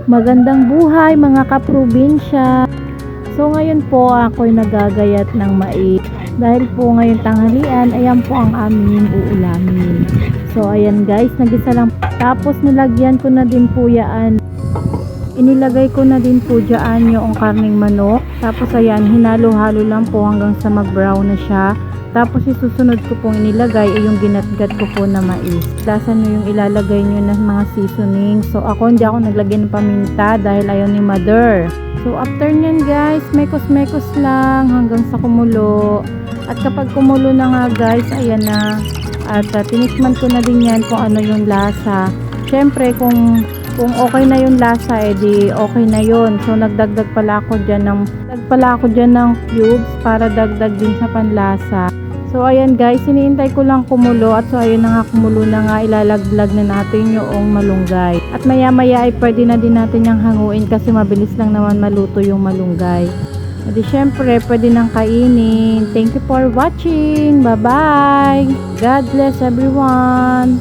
Magandang buhay mga kaprobinsya. So ngayon po ako'y nagagayat ng mais. Dahil po ngayon tanghalian, ayan po ang aming uulamin. So ayan guys, nagisa lang. Tapos nilagyan ko na din po yan. Inilagay ko na din po dyan yung karning manok. Tapos ayan, hinalo-halo lang po hanggang sa mag-brown na siya. Tapos isusunod ko pong inilagay ay yung ginatgat ko po na mais. Lasan nyo yung ilalagay nyo ng mga seasoning. So ako hindi ako naglagay ng paminta dahil ayaw ni mother. So after nyan guys, mekos-mekos lang hanggang sa kumulo. At kapag kumulo na nga guys, ayan na. At tinikman ko na din yan kung ano yung lasa. Syempre kung okay na yung lasa, edi okay na yun. So nagdagdag pala ako dyan ng cubes para dagdag din sa panlasa. So ayan guys, iniintay ko lang kumulo at so ayun na nga, kumulo na nga, ilalaglag na natin yung malunggay. At maya maya ay pwede na din natin yung hanguin kasi mabilis lang naman maluto yung malunggay. At syempre pwede nang kainin. Thank you for watching. Bye bye. God bless everyone.